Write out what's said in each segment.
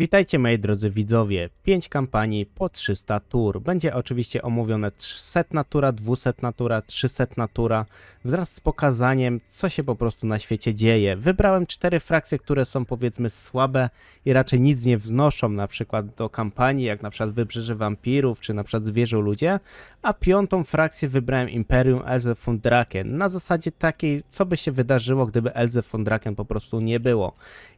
Witajcie moi drodzy widzowie, 5 kampanii po 300 tur. Będzie oczywiście omówione 300 tura, 200 tura, 300 tura wraz z pokazaniem co się po prostu na świecie dzieje. Wybrałem 4 frakcje, które są powiedzmy słabe i raczej nic nie wznoszą na przykład do kampanii, jak na przykład Wybrzeże Wampirów czy na przykład Zwierzę Ludzie, a 5. frakcję wybrałem Imperium Elze von Draken na zasadzie takiej co by się wydarzyło gdyby Elze von Draken po prostu nie było.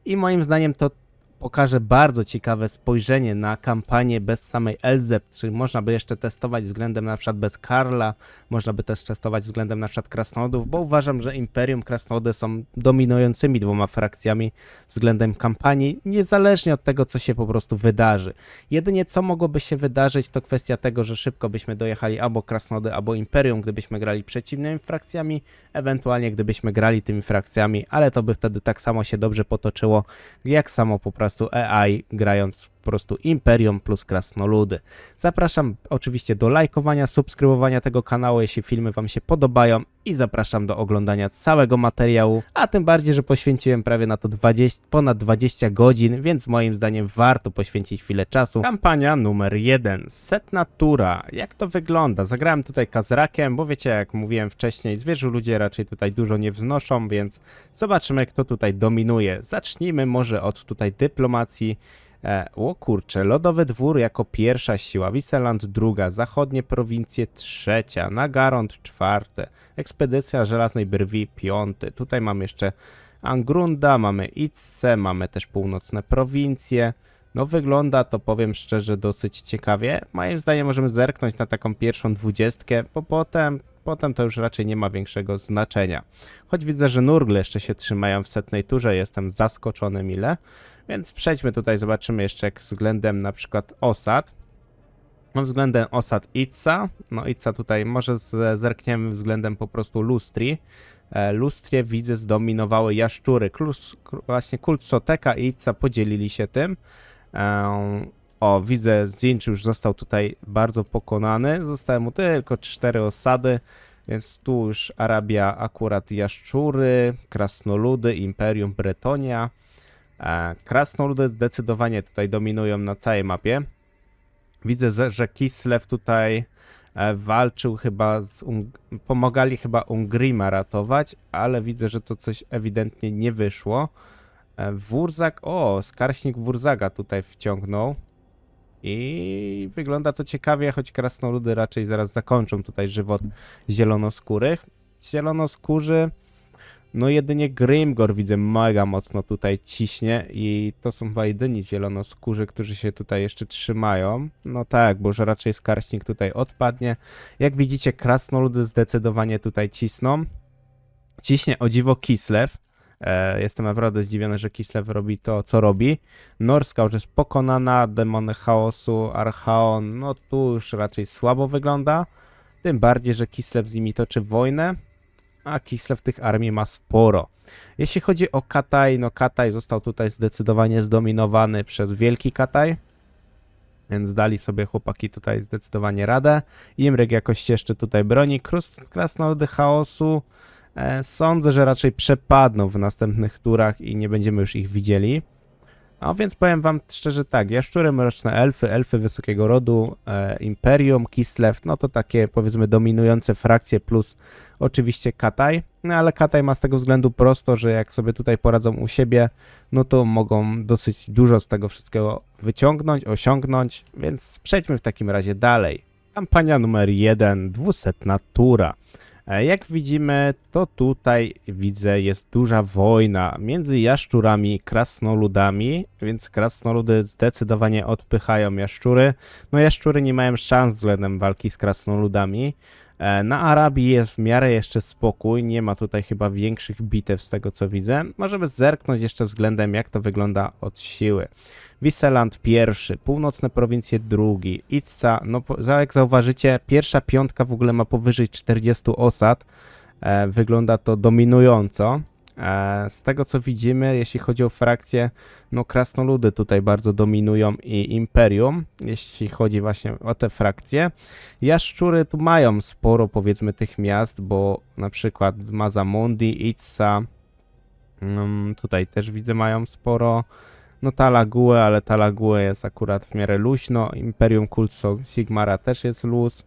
I moim zdaniem to pokaże bardzo ciekawe spojrzenie na kampanię bez samej Elzy, czy można by jeszcze testować względem na przykład bez Karla, można by też testować względem na przykład krasnoludów, bo uważam, że Imperium krasnoludy są dominującymi 2 frakcjami względem kampanii, niezależnie od tego co się po prostu wydarzy. Jedynie co mogłoby się wydarzyć to kwestia tego, że szybko byśmy dojechali albo krasnoludy, albo Imperium, gdybyśmy grali przeciwnymi frakcjami, ewentualnie gdybyśmy grali tymi frakcjami, ale to by wtedy tak samo się dobrze potoczyło, jak samo po prostu AI grając po prostu Imperium plus krasnoludy. Zapraszam oczywiście do lajkowania, subskrybowania tego kanału, jeśli filmy wam się podobają i zapraszam do oglądania całego materiału, a tym bardziej, że poświęciłem prawie na to ponad 20 godzin, więc moim zdaniem warto poświęcić chwilę czasu. Kampania numer 1, 100 tura. Jak to wygląda? Zagrałem tutaj Kazrakiem, bo wiecie, jak mówiłem wcześniej, Zwierzę Ludzie raczej tutaj dużo nie wznoszą, więc zobaczymy, kto tutaj dominuje. Zacznijmy może od tutaj dyplomacji. O kurczę, Lodowy Dwór jako pierwsza siła, Wisseland druga, Zachodnie Prowincje trzecia, Nagarond czwarte, Ekspedycja Żelaznej Brwi piąty. Tutaj mamy jeszcze Angrunda, mamy Itze, mamy też Północne Prowincje. No wygląda to, powiem szczerze, dosyć ciekawie. Moim zdaniem możemy zerknąć na taką pierwszą 20, bo potem to już raczej nie ma większego znaczenia. Choć widzę, że Nurgle jeszcze się trzymają w 100 turze, jestem zaskoczony mile. Więc przejdźmy tutaj, zobaczymy jeszcze jak względem na przykład osad. No względem osad Itza, no Itza tutaj może zerkniemy względem po prostu Lustrii. Lustrie widzę zdominowały jaszczury, właśnie kult Soteka i Itza podzielili się tym. O, widzę, Zinch już został tutaj bardzo pokonany, zostały mu tylko 4 osady. Więc tu już Arabia akurat jaszczury, krasnoludy, Imperium Bretonia. Krasnoludy zdecydowanie tutaj dominują na całej mapie. Widzę, że Kislev tutaj walczył chyba pomagali chyba Ungrima ratować, ale widzę, że to coś ewidentnie nie wyszło. Wurzag, skarśnik Wurzaga tutaj wciągnął. I wygląda to ciekawie, choć krasnoludy raczej zaraz zakończą tutaj żywot zielonoskórych. Zielonoskórzy, no jedynie Grimgor widzę mega mocno tutaj ciśnie i to są chyba jedyni zielonoskórzy, którzy się tutaj jeszcze trzymają. No tak, bo już raczej skarśnik tutaj odpadnie. Jak widzicie, krasnoludy zdecydowanie tutaj cisną. Ciśnie o dziwo Kislev. Jestem naprawdę zdziwiony, że Kislev robi to, co robi. Norska już jest pokonana, demony chaosu, Archaon, no tu już raczej słabo wygląda. Tym bardziej, że Kislev z nimi toczy wojnę, a Kislev tych armii ma sporo. Jeśli chodzi o Kataj, no Kataj został tutaj zdecydowanie zdominowany przez Wielki Kataj, więc dali sobie chłopaki tutaj zdecydowanie radę. Imryk jakoś jeszcze tutaj broni. Krasnoludy chaosu sądzę, że raczej przepadną w następnych turach i nie będziemy już ich widzieli. A więc powiem wam szczerze tak, jaszczury, mroczne elfy, elfy wysokiego rodu, Imperium, Kislev, no to takie powiedzmy dominujące frakcje plus oczywiście Kataj. No ale Kataj ma z tego względu prosto, że jak sobie tutaj poradzą u siebie, no to mogą dosyć dużo z tego wszystkiego wyciągnąć, osiągnąć, więc przejdźmy w takim razie dalej. Kampania numer 1, 200 tura. Jak widzimy, to tutaj widzę jest duża wojna między jaszczurami i krasnoludami, więc krasnoludy zdecydowanie odpychają jaszczury. No jaszczury nie mają szans względem walki z krasnoludami. Na Arabii jest w miarę jeszcze spokój, nie ma tutaj chyba większych bitew z tego co widzę. Możemy zerknąć jeszcze względem jak to wygląda od siły. Wisseland pierwszy, Północne Prowincje drugi, Itza, no jak zauważycie, pierwsza piątka w ogóle ma powyżej 40 osad, wygląda to dominująco. Z tego co widzimy, jeśli chodzi o frakcje, no krasnoludy tutaj bardzo dominują i Imperium, jeśli chodzi właśnie o te frakcje. Jaszczury tu mają sporo powiedzmy tych miast, bo na przykład Mazamundi, Itza, tutaj też widzę mają sporo. No Talague, ale Talague jest akurat w miarę luźno. Imperium Kulso Sigmara też jest luz.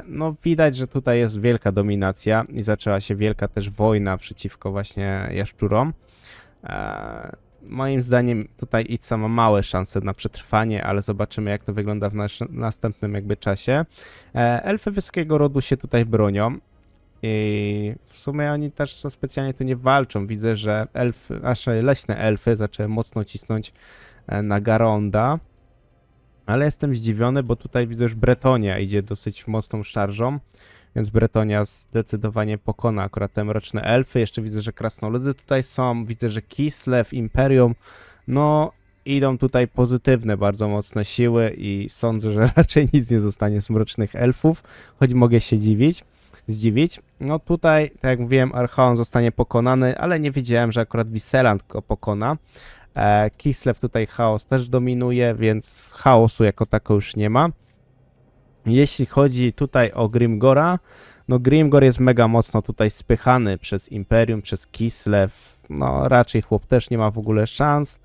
No widać, że tutaj jest wielka dominacja i zaczęła się wielka też wojna przeciwko właśnie jaszczurom. Moim zdaniem tutaj Itza ma małe szanse na przetrwanie, ale zobaczymy jak to wygląda w następnym jakby czasie. Elfy wysokiego rodu się tutaj bronią i w sumie oni też specjalnie tu nie walczą. Widzę, że nasze leśne elfy zaczęły mocno cisnąć na Garonda, ale jestem zdziwiony, bo tutaj widzę, że Bretonia idzie dosyć mocną szarżą. Więc Bretonia zdecydowanie pokona akurat te mroczne elfy. Jeszcze widzę, że krasnoludy tutaj są. Widzę, że Kislev, Imperium, no idą tutaj pozytywne, bardzo mocne siły i sądzę, że raczej nic nie zostanie z mrocznych elfów, choć mogę się zdziwić. No tutaj, tak jak mówiłem, Archaon zostanie pokonany, ale nie wiedziałem, że akurat Viseland go pokona. Kislev tutaj chaos też dominuje, więc chaosu jako tako już nie ma. Jeśli chodzi tutaj o Grimgora, no Grimgor jest mega mocno tutaj spychany przez Imperium, przez Kislev, no raczej chłop też nie ma w ogóle szans.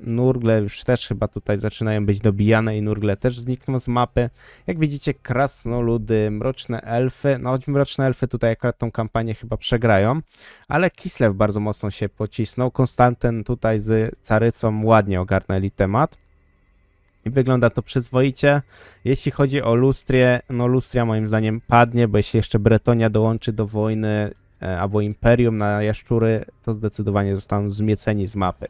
Nurgle już też chyba tutaj zaczynają być dobijane i Nurgle też znikną z mapy. Jak widzicie, krasnoludy, mroczne elfy, no choć mroczne elfy tutaj akurat tą kampanię chyba przegrają, ale Kislev bardzo mocno się pocisnął. Konstanten tutaj z Carycą ładnie ogarnęli temat. I wygląda to przyzwoicie. Jeśli chodzi o Lustrię, no Lustria moim zdaniem padnie, bo jeśli jeszcze Bretonia dołączy do wojny albo Imperium na jaszczury, to zdecydowanie zostaną zmieceni z mapy.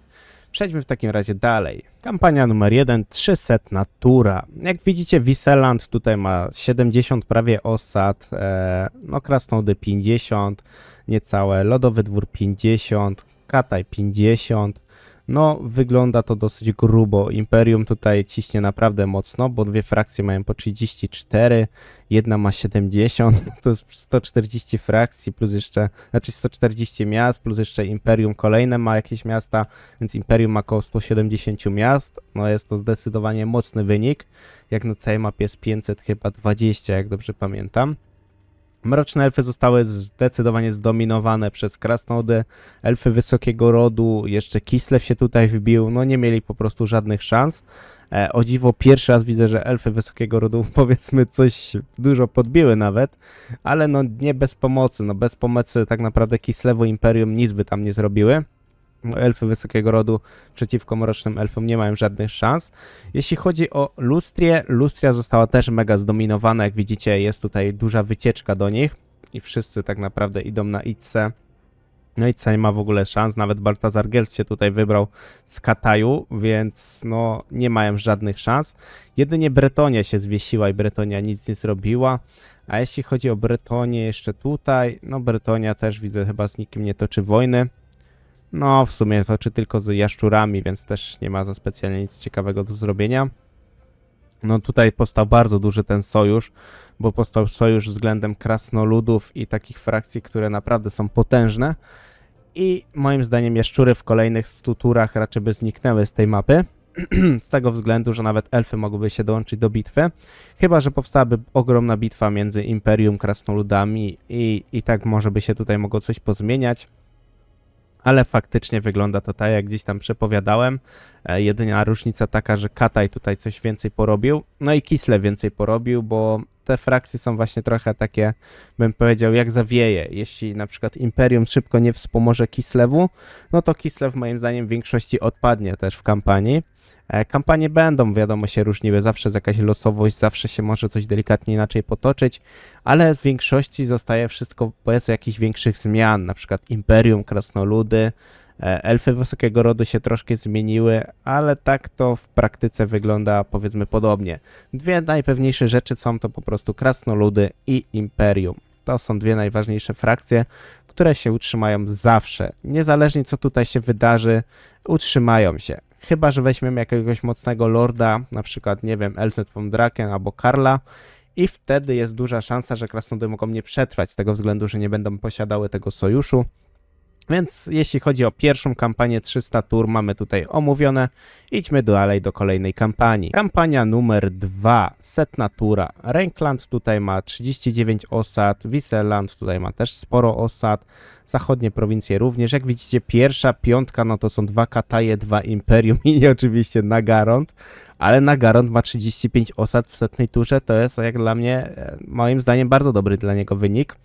Przejdźmy w takim razie dalej. Kampania numer 1, 300 tura. Jak widzicie, Viseland tutaj ma 70 prawie osad, no krasnoludy 50, niecałe, Lodowy Dwór 50, Kataj 50. No, wygląda to dosyć grubo. Imperium tutaj ciśnie naprawdę mocno, bo dwie frakcje mają po 34, jedna ma 70, to jest 140 frakcji, plus jeszcze, znaczy 140 miast, plus jeszcze Imperium kolejne ma jakieś miasta, więc Imperium ma około 170 miast. No, jest to zdecydowanie mocny wynik. Jak na całej mapie jest 500 chyba 20, jak dobrze pamiętam. Mroczne elfy zostały zdecydowanie zdominowane przez krasnoludy, elfy wysokiego rodu, jeszcze Kislev się tutaj wbił, no nie mieli po prostu żadnych szans. O dziwo pierwszy raz widzę, że elfy wysokiego rodu powiedzmy coś dużo podbiły nawet, ale no nie bez pomocy, no bez pomocy tak naprawdę Kislevu Imperium nic by tam nie zrobiły. Elfy wysokiego rodu przeciwko mrocznym elfom nie mają żadnych szans. Jeśli chodzi o Lustrię, Lustria została też mega zdominowana. Jak widzicie, jest tutaj duża wycieczka do nich i wszyscy tak naprawdę idą na Itzę. No Itza nie ma w ogóle szans, nawet Baltazar Gelt się tutaj wybrał z Kataju, więc no nie mają żadnych szans. Jedynie Bretonia się zwiesiła i Bretonia nic nie zrobiła. A jeśli chodzi o Bretonię jeszcze tutaj, no Bretonia też widzę chyba z nikim nie toczy wojny. No, w sumie toczy tylko z jaszczurami, więc też nie ma za specjalnie nic ciekawego do zrobienia. No tutaj powstał bardzo duży ten sojusz, bo powstał sojusz względem krasnoludów i takich frakcji, które naprawdę są potężne. I moim zdaniem jaszczury w kolejnych 100 turach raczej by zniknęły z tej mapy. Z tego względu, że nawet elfy mogłyby się dołączyć do bitwy. Chyba że powstałaby ogromna bitwa między Imperium, krasnoludami i tak może by się tutaj mogło coś pozmieniać. Ale faktycznie wygląda to tak, jak gdzieś tam przepowiadałem. Jedyna różnica taka, że Kataj tutaj coś więcej porobił, no i Kislev więcej porobił, bo te frakcje są właśnie trochę takie, bym powiedział, jak zawieje. Jeśli na przykład Imperium szybko nie wspomoże Kislevu, no to Kislev moim zdaniem w większości odpadnie też w kampanii. Kampanie będą, wiadomo, się różniły, zawsze jest jakaś losowość, zawsze się może coś delikatnie inaczej potoczyć, ale w większości zostaje wszystko bez jakichś większych zmian, na przykład Imperium, krasnoludy, elfy wysokiego rodu się troszkę zmieniły, ale tak to w praktyce wygląda powiedzmy podobnie. Dwie najpewniejsze rzeczy są to po prostu krasnoludy i Imperium. To są dwie najważniejsze frakcje, które się utrzymają zawsze. Niezależnie co tutaj się wydarzy, utrzymają się. Chyba że weźmiemy jakiegoś mocnego lorda, na przykład, nie wiem, Elzet von Draken albo Karla i wtedy jest duża szansa, że krasnoludy mogą nie przetrwać z tego względu, że nie będą posiadały tego sojuszu. Więc jeśli chodzi o pierwszą kampanię 300 tur, mamy tutaj omówione. Idźmy dalej do kolejnej kampanii. Kampania numer 2, setna tura. Renkland tutaj ma 39 osad, Wisseland tutaj ma też sporo osad, zachodnie prowincje również. Jak widzicie, pierwsza piątka, no to są 2 Kataje, 2 Imperium i oczywiście Nagarond, ale Nagarond ma 35 osad w setnej turze, to jest jak dla mnie, moim zdaniem, bardzo dobry dla niego wynik,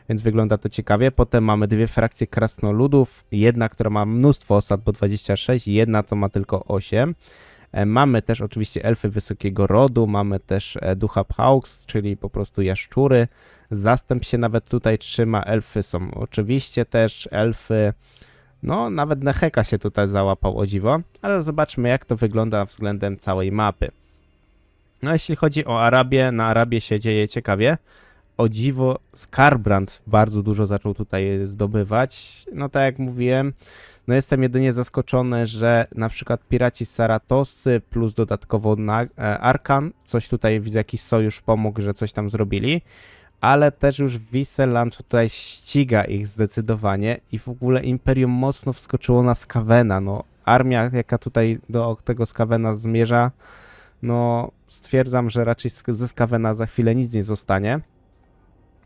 więc wygląda to ciekawie. Potem mamy dwie frakcje krasnoludów, jedna, która ma mnóstwo osad, bo 26, i jedna, co ma tylko 8. Mamy też oczywiście elfy wysokiego rodu, mamy też ducha Paux, czyli po prostu jaszczury. Zastęp się nawet tutaj trzyma, elfy są oczywiście też, elfy, no nawet Neheka się tutaj załapał, o dziwo, ale zobaczmy, jak to wygląda względem całej mapy. No jeśli chodzi o Arabię, na Arabię się dzieje ciekawie. O dziwo, Skarbrand bardzo dużo zaczął tutaj zdobywać. No tak jak mówiłem, no jestem jedynie zaskoczony, że na przykład piraci z Saratosy plus dodatkowo Arkan, coś tutaj widzę, jakiś sojusz pomógł, że coś tam zrobili, ale też już Wisseland tutaj ściga ich zdecydowanie i w ogóle Imperium mocno wskoczyło na Skavena. No armia, jaka tutaj do tego Skavena zmierza, no stwierdzam, że raczej ze Skavena za chwilę nic nie zostanie.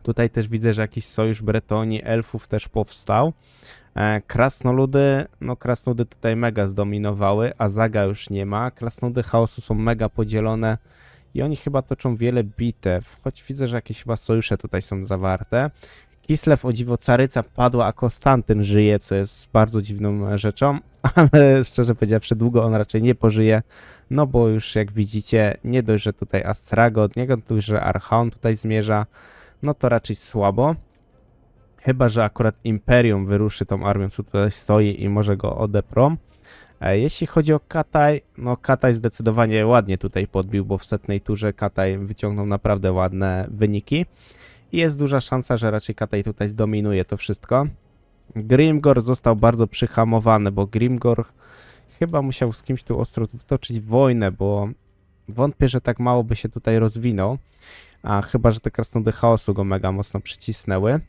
Tutaj też widzę, że jakiś sojusz Bretonii, elfów też powstał. Krasnoludy, no krasnoludy tutaj mega zdominowały, a Zaga już nie ma. Krasnoludy chaosu są mega podzielone i oni chyba toczą wiele bitew, choć widzę, że jakieś chyba sojusze tutaj są zawarte. Kislev, o dziwo, Caryca padła, a Konstantyn żyje, co jest bardzo dziwną rzeczą, ale szczerze powiedziawszy, długo on raczej nie pożyje, no bo już jak widzicie, nie dość, że tutaj Astragot, nie dość, że Archaon tutaj zmierza, no to raczej słabo. Chyba że akurat Imperium wyruszy tą armią, co tutaj stoi i może go odeprą. Jeśli chodzi o Kataj, no Kataj zdecydowanie ładnie tutaj podbił, bo w setnej turze Kataj wyciągnął naprawdę ładne wyniki. I jest duża szansa, że raczej Kataj tutaj zdominuje to wszystko. Grimgor został bardzo przyhamowany, bo Grimgor chyba musiał z kimś tu ostro wtoczyć wojnę, bo wątpię, że tak mało by się tutaj rozwinął. A chyba że te krasnoludy chaosu go mega mocno przycisnęły.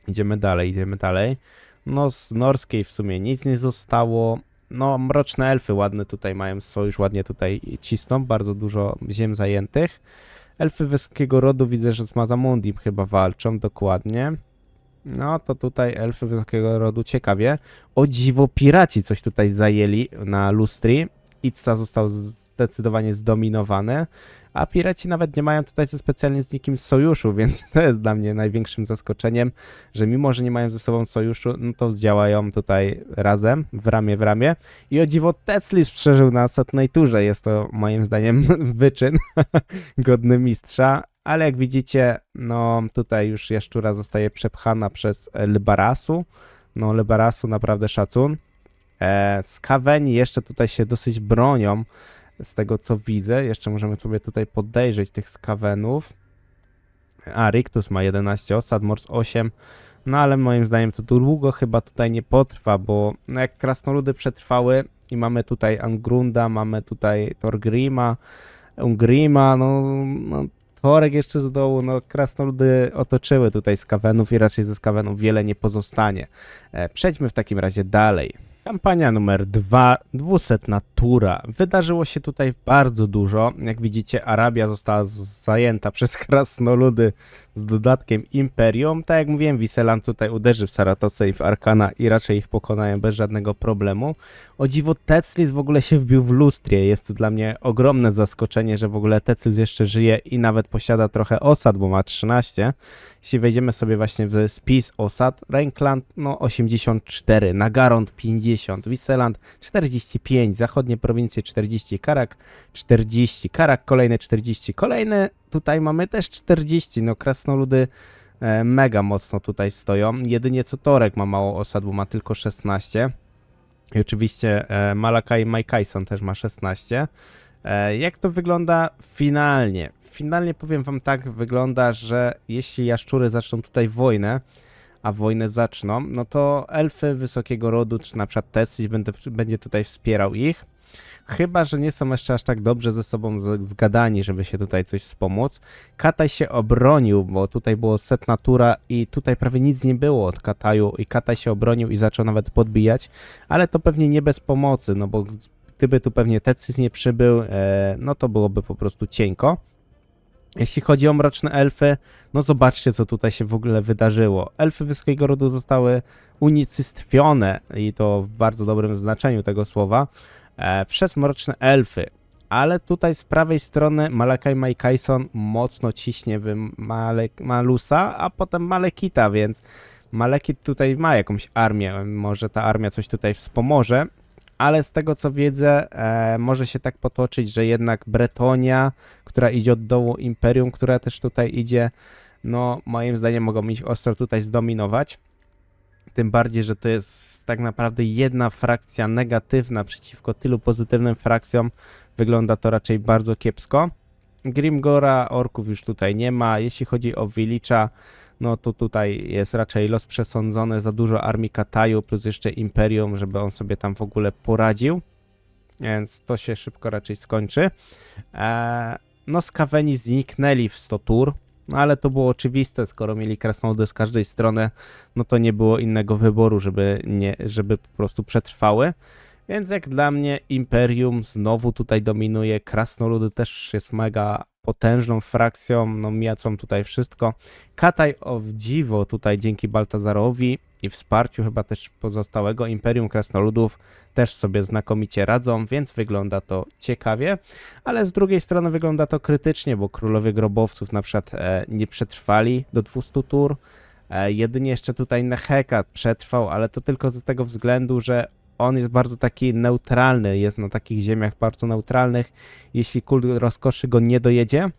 Idziemy dalej, idziemy dalej. No z norskiej w sumie nic nie zostało. No mroczne elfy ładne tutaj mają sojusz, ładnie tutaj cisną, bardzo dużo ziem zajętych. Elfy wysokiego rodu widzę, że z Mazamundim chyba walczą, dokładnie. No to tutaj elfy wysokiego rodu ciekawie. O dziwo, piraci coś tutaj zajęli na Lustri. Itza został zdecydowanie zdominowany, a piraci nawet nie mają tutaj specjalnie z nikim sojuszu, więc to jest dla mnie największym zaskoczeniem, że mimo, że nie mają ze sobą sojuszu, no to działają tutaj razem, w ramię. I o dziwo, Teslis przeżył na setnej turze, jest to moim zdaniem wyczyn godny mistrza, ale jak widzicie, no tutaj już jaszczura zostaje przepchana przez Lybarasu, no Lybarasu naprawdę szacun. Skaweni jeszcze tutaj się dosyć bronią, z tego co widzę. Jeszcze możemy sobie tutaj podejrzeć tych Skawenów. A Rictus ma 11 osad, Mors 8. No ale moim zdaniem to długo chyba tutaj nie potrwa, bo no jak krasnoludy przetrwały i mamy tutaj Angrunda, mamy tutaj Thorgrima, Ungrima, no Tworek jeszcze z dołu, no krasnoludy otoczyły tutaj Skawenów i raczej ze Skawenów wiele nie pozostanie. Przejdźmy w takim razie dalej. Kampania numer 2, 200 tura. Wydarzyło się tutaj bardzo dużo. Jak widzicie, Arabia została zajęta przez krasnoludy z dodatkiem Imperium. Tak jak mówiłem, Wisseland tutaj uderzy w Saratosę i w Arkana i raczej ich pokonają bez żadnego problemu. O dziwo, Teslis w ogóle się wbił w Lustrię. Jest to dla mnie ogromne zaskoczenie, że w ogóle Teslis jeszcze żyje i nawet posiada trochę osad, bo ma 13. Jeśli wejdziemy sobie właśnie w spis osad, Renkland no 84, Nagarond 50, Wisseland 45, zachodnie prowincje 40, Karak 40, Karak kolejne 40, kolejne tutaj mamy też 40, no krasnoludy mega mocno tutaj stoją, jedynie co Torek ma mało osad, bo ma tylko 16 i oczywiście Malakai Majkajson też ma 16. Jak to wygląda finalnie? Finalnie powiem wam tak, wygląda, że jeśli jaszczury zaczną tutaj wojnę, a wojnę zaczną, no to elfy wysokiego rodu, czy na przykład Teslis będzie tutaj wspierał ich. chyba że nie są jeszcze aż tak dobrze ze sobą zgadani, żeby się tutaj coś wspomóc. Kataj się obronił, bo tutaj było setna tura i tutaj prawie nic nie było od Kataju i Kataj się obronił i zaczął nawet podbijać, ale to pewnie nie bez pomocy, no bo gdyby tu pewnie Tetris nie przybył, no to byłoby po prostu cienko. Jeśli chodzi o mroczne elfy, no zobaczcie, co tutaj się w ogóle wydarzyło. Elfy wysokiego rodu zostały unicestwione, i to w bardzo dobrym znaczeniu tego słowa, przez mroczne elfy. Ale tutaj z prawej strony Malakai Majkajson mocno ciśnie w Malusa, a potem Malekita, więc Malekit tutaj ma jakąś armię. Może ta armia coś tutaj wspomoże, ale z tego co wiedzę, może się tak potoczyć, że jednak Bretonia, która idzie od dołu, Imperium, która też tutaj idzie, no moim zdaniem mogą iść ostro tutaj zdominować. Tym bardziej, że to jest tak naprawdę jedna frakcja negatywna przeciwko tylu pozytywnym frakcjom. Wygląda to raczej bardzo kiepsko. Grimgora, orków już tutaj nie ma. Jeśli chodzi o Wilicza, no to tutaj jest raczej los przesądzony, za dużo armii Kataju, plus jeszcze Imperium, żeby on sobie tam w ogóle poradził. Więc to się szybko raczej skończy. No Skaweni zniknęli w 100 tur, no ale to było oczywiste, skoro mieli krasnoludy z każdej strony, no to nie było innego wyboru, żeby po prostu przetrwały. Więc jak dla mnie Imperium znowu tutaj dominuje, krasnoludy też jest mega potężną frakcją, no miacą tutaj wszystko. Kataj o dziwo tutaj dzięki Baltazarowi i wsparciu chyba też pozostałego Imperium Krasnoludów też sobie znakomicie radzą, więc wygląda to ciekawie, ale z drugiej strony wygląda to krytycznie, bo królowie grobowców na przykład nie przetrwali do 200 tur, jedynie jeszcze tutaj Neheka przetrwał, ale to tylko z tego względu, że on jest bardzo taki neutralny, jest na takich ziemiach bardzo neutralnych. Jeśli kult rozkoszy go nie dojedzie,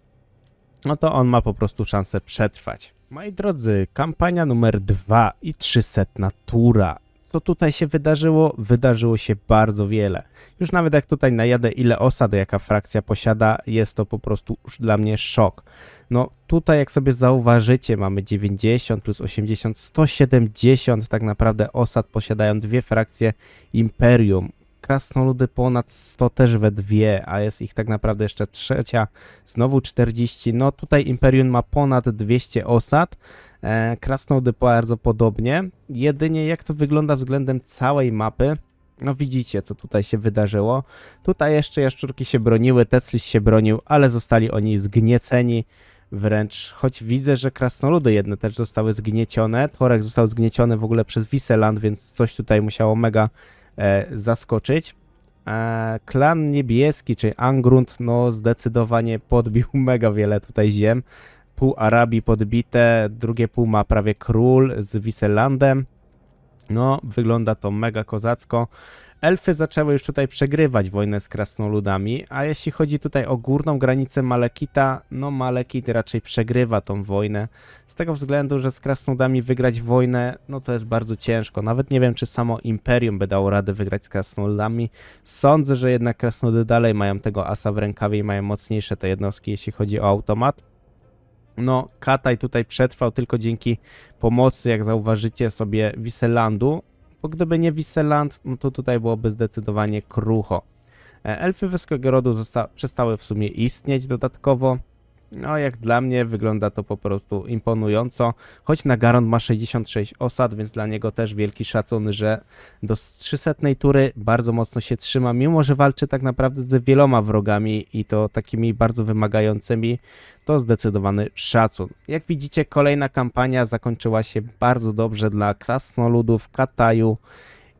no to on ma po prostu szansę przetrwać. Moi drodzy, kampania numer 2 i 300 tura. Co tutaj się wydarzyło? Wydarzyło się bardzo wiele. Już nawet jak tutaj najadę, ile osad jaka frakcja posiada, jest to po prostu już dla mnie szok. No tutaj jak sobie zauważycie, mamy 90 plus 80, 170 tak naprawdę osad posiadają dwie frakcje Imperium. Krasnoludy ponad 100 też we dwie, a jest ich tak naprawdę jeszcze trzecia, znowu 40. No tutaj Imperium ma ponad 200 osad, krasnoludy bardzo podobnie. Jedynie jak to wygląda względem całej mapy, no widzicie, co tutaj się wydarzyło. Tutaj jeszcze jaszczurki się broniły, Tetris się bronił, ale zostali oni zgnieceni. Wręcz, choć widzę, że krasnoludy jedne też zostały zgniecione. Torek został zgnieciony w ogóle przez Wisseland, więc coś tutaj musiało mega zaskoczyć. Klan niebieski, czyli Angrund, no zdecydowanie podbił mega wiele tutaj ziem. Pół Arabii podbite, drugie pół ma prawie król z Wisselandem. No, wygląda to mega kozacko. Elfy zaczęły już tutaj przegrywać wojnę z krasnoludami, a jeśli chodzi tutaj o górną granicę Malekita, no Malekit raczej przegrywa tą wojnę. Z tego względu, że z krasnoludami wygrać wojnę, no to jest bardzo ciężko. Nawet nie wiem, czy samo Imperium by dało radę wygrać z krasnoludami. Sądzę, że jednak krasnoludy dalej mają tego asa w rękawie i mają mocniejsze te jednostki, jeśli chodzi o automat. No, Kataj tutaj przetrwał tylko dzięki pomocy, jak zauważycie sobie, Wisselandu, bo gdyby nie Wisseland, no to tutaj byłoby zdecydowanie krucho. Elfy wysokiego rodu przestały w sumie istnieć dodatkowo. No, jak dla mnie wygląda to po prostu imponująco, choć Nagaron ma 66 osad, więc dla niego też wielki szacun, że do 300 tury bardzo mocno się trzyma, mimo że walczy tak naprawdę z wieloma wrogami i to takimi bardzo wymagającymi, to zdecydowany szacun. Jak widzicie, kolejna kampania zakończyła się bardzo dobrze dla krasnoludów, Kataju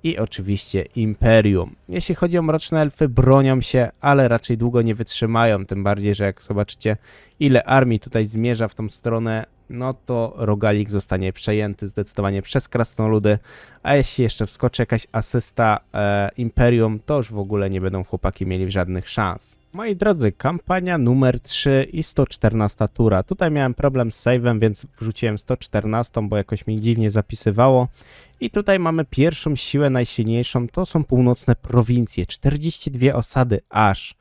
i oczywiście Imperium. Jeśli chodzi o mroczne elfy, bronią się, ale raczej długo nie wytrzymają, tym bardziej, że jak zobaczycie, ile armii tutaj zmierza w tą stronę, no to Rogalik zostanie przejęty zdecydowanie przez krasnoludy, a jeśli jeszcze wskoczy jakaś asysta Imperium, to już w ogóle nie będą chłopaki mieli żadnych szans. Moi drodzy, kampania numer 3 i 114 tura. Tutaj miałem problem z save'em, więc wrzuciłem 114, bo jakoś mi dziwnie zapisywało. I tutaj mamy pierwszą siłę najsilniejszą, to są północne prowincje, 42 osady aż.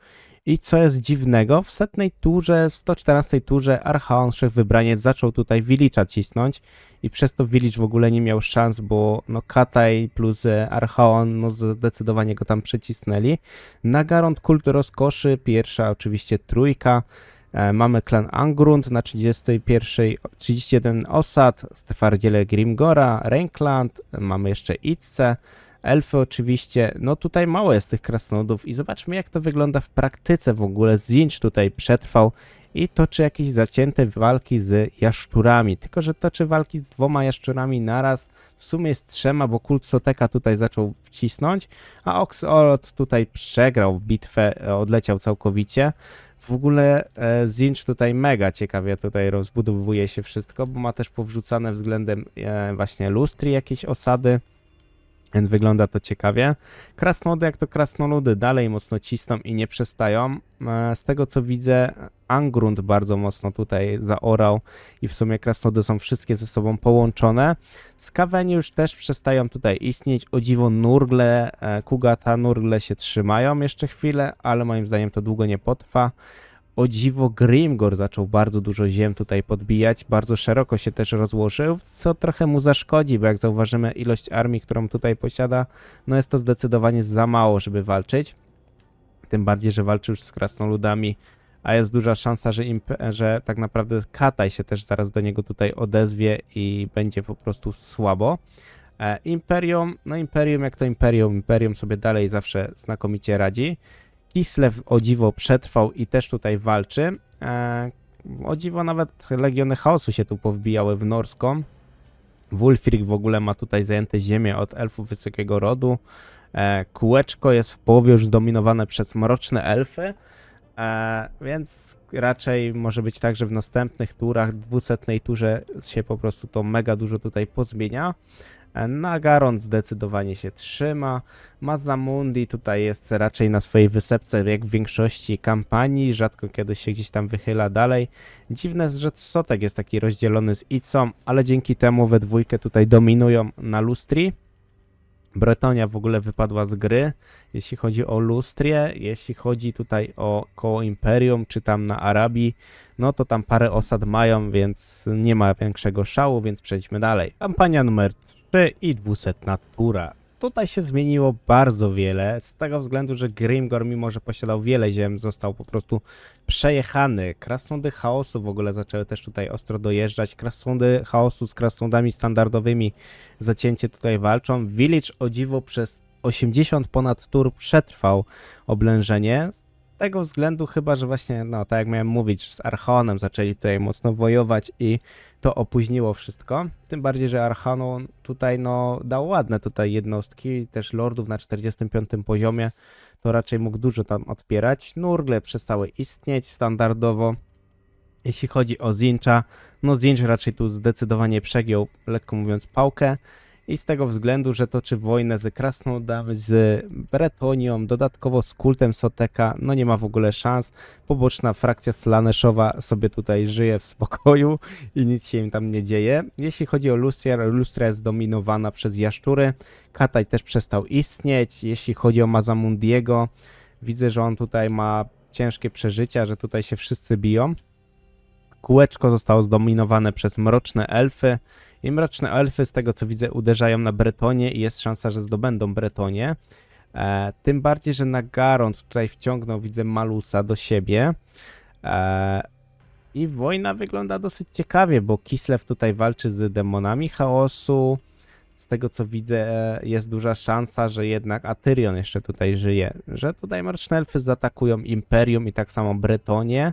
I co jest dziwnego, w setnej turze, w 114 turze Archaon Wszechwybraniec zaczął tutaj Village'a cisnąć i przez to Village w ogóle nie miał szans, bo no Kataj plus Archaon no zdecydowanie go tam przycisnęli. Nagarond Kult Rozkoszy, pierwsza oczywiście trójka. Mamy klan Angrund na 31, 31 osad, Stefardziele Grimgora, Reinkland, mamy jeszcze Itze, elfy oczywiście, no tutaj mało jest tych krasnoludów i zobaczmy jak to wygląda w praktyce w ogóle. Zinch tutaj przetrwał i toczy jakieś zacięte walki z jaszczurami, tylko że toczy walki z 2 jaszczurami naraz, w sumie z 3, bo kult Soteka tutaj zaczął wcisnąć, a Oxolot tutaj przegrał w bitwę, odleciał całkowicie. W ogóle Zinch tutaj mega ciekawie tutaj rozbudowuje się wszystko, bo ma też powrzucane względem właśnie lustri jakieś osady, więc wygląda to ciekawie. Krasnoludy jak to krasnoludy dalej mocno cisną i nie przestają. Z tego co widzę Angrund bardzo mocno tutaj zaorał i w sumie krasnoludy są wszystkie ze sobą połączone. Skaweni już też przestają tutaj istnieć. O dziwo Nurgle, Kugata, Nurgle się trzymają jeszcze chwilę, ale moim zdaniem to długo nie potrwa. O dziwo Grimgor zaczął bardzo dużo ziem tutaj podbijać, bardzo szeroko się też rozłożył, co trochę mu zaszkodzi, bo jak zauważymy ilość armii, którą tutaj posiada, no jest to zdecydowanie za mało, żeby walczyć. Tym bardziej, że walczy już z krasnoludami, a jest duża szansa, że tak naprawdę Kataj się też zaraz do niego tutaj odezwie i będzie po prostu słabo. Imperium, no Imperium jak to Imperium sobie dalej zawsze znakomicie radzi. Kislev o dziwo przetrwał i też tutaj walczy. O dziwo nawet Legiony Chaosu się tu powbijały w Norską. Wulfric w ogóle ma tutaj zajęte ziemię od elfów wysokiego rodu. Kółeczko jest w połowie już zdominowane przez mroczne elfy. Więc raczej może być tak, że w następnych turach, 200 turze się po prostu to mega dużo tutaj pozmienia. Nagarond zdecydowanie się trzyma. Mazamundi tutaj jest raczej na swojej wysepce jak w większości kampanii, rzadko kiedy się gdzieś tam wychyla dalej. Dziwne jest, że Sotek jest taki rozdzielony z Icą, ale dzięki temu we dwójkę tutaj dominują na lustri. Bretonia w ogóle wypadła z gry, jeśli chodzi o lustrię, jeśli chodzi tutaj o koło Imperium, czy tam na Arabii, no to tam parę osad mają, więc nie ma większego szału, więc przejdźmy dalej. Kampania numer 3 i 200 tura. Tutaj się zmieniło bardzo wiele, z tego względu, że Grimgor, mimo że posiadał wiele ziem, został po prostu przejechany. Krasnoludy Chaosu w ogóle zaczęły też tutaj ostro dojeżdżać. Krasnoludy Chaosu z krasnoludami standardowymi zacięcie tutaj walczą. Village o dziwo przez 80 ponad tur przetrwał oblężenie. Z tego względu chyba, że właśnie, no tak jak miałem mówić, z Archaonem zaczęli tutaj mocno wojować i to opóźniło wszystko. Tym bardziej, że Archaon tutaj no dał ładne tutaj jednostki, też lordów na 45 poziomie, to raczej mógł dużo tam odpierać. Nurgle przestały istnieć standardowo. Jeśli chodzi o Zincha, no Zinch raczej tu zdecydowanie przegiął, lekko mówiąc, pałkę. I z tego względu, że toczy wojnę z krasnoludami, z Bretonią, dodatkowo z kultem Soteka, no nie ma w ogóle szans. Poboczna frakcja Slaneszowa sobie tutaj żyje w spokoju i nic się im tam nie dzieje. Jeśli chodzi o Lustria, Lustria jest dominowana przez jaszczury. Kataj też przestał istnieć. Jeśli chodzi o Mazamundiego, widzę, że on tutaj ma ciężkie przeżycia, że tutaj się wszyscy biją. Kółeczko zostało zdominowane przez mroczne elfy. I mroczne elfy, z tego co widzę, uderzają na Bretonię i jest szansa, że zdobędą Bretonię. Tym bardziej, że Nagarond tutaj wciągnął, widzę, Malusa do siebie. I wojna wygląda dosyć ciekawie, bo Kislev tutaj walczy z demonami chaosu. Z tego co widzę, jest duża szansa, że jednak Atyrion jeszcze tutaj żyje. Że tutaj mroczne elfy zaatakują Imperium i tak samo Bretonię.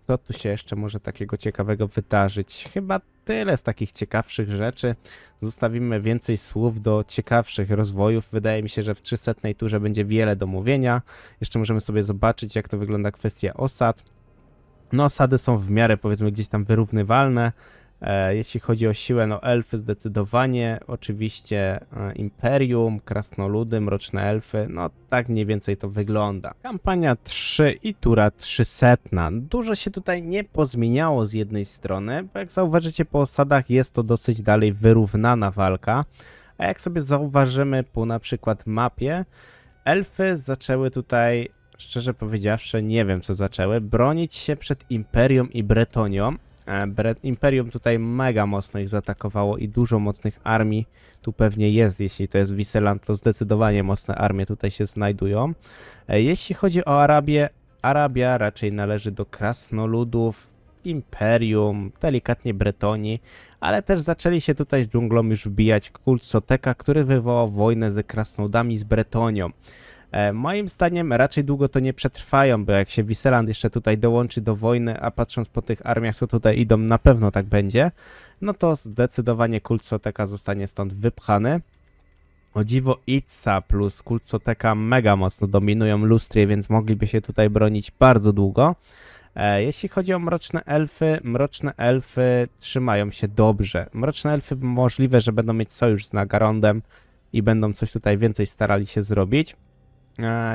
Co tu się jeszcze może takiego ciekawego wydarzyć? Chyba tyle z takich ciekawszych rzeczy. Zostawimy więcej słów do ciekawszych rozwojów. Wydaje mi się, że w 300 turze będzie wiele do mówienia. Jeszcze możemy sobie zobaczyć, jak to wygląda kwestia osad. No osady są w miarę, powiedzmy, gdzieś tam wyrównywalne. Jeśli chodzi o siłę, no elfy zdecydowanie, oczywiście Imperium, krasnoludy, mroczne elfy, no tak mniej więcej to wygląda. Kampania 3 i tura 300. Dużo się tutaj nie pozmieniało z jednej strony, bo jak zauważycie po osadach jest to dosyć dalej wyrównana walka, a jak sobie zauważymy po na przykład mapie, elfy zaczęły tutaj szczerze powiedziawszy, nie wiem co zaczęły. Bronić się przed Imperium i Bretonią. Imperium tutaj mega mocno ich zaatakowało i dużo mocnych armii tu pewnie jest. Jeśli to jest Viseland, to zdecydowanie mocne armie tutaj się znajdują. Jeśli chodzi o Arabię, Arabia raczej należy do krasnoludów, Imperium, delikatnie Bretonii, ale też zaczęli się tutaj z dżunglą już wbijać kult Soteka, który wywołał wojnę ze krasnoludami z Bretonią. Moim zdaniem raczej długo to nie przetrwają, bo jak się Viseland jeszcze tutaj dołączy do wojny, a patrząc po tych armiach, co tutaj idą, na pewno tak będzie, no to zdecydowanie kult Soteka zostanie stąd wypchany. O dziwo Itza plus kult Soteka mega mocno dominują Lustrię, więc mogliby się tutaj bronić bardzo długo. Jeśli chodzi o mroczne elfy trzymają się dobrze. Mroczne elfy możliwe, że będą mieć sojusz z Nagarondem i będą coś tutaj więcej starali się zrobić.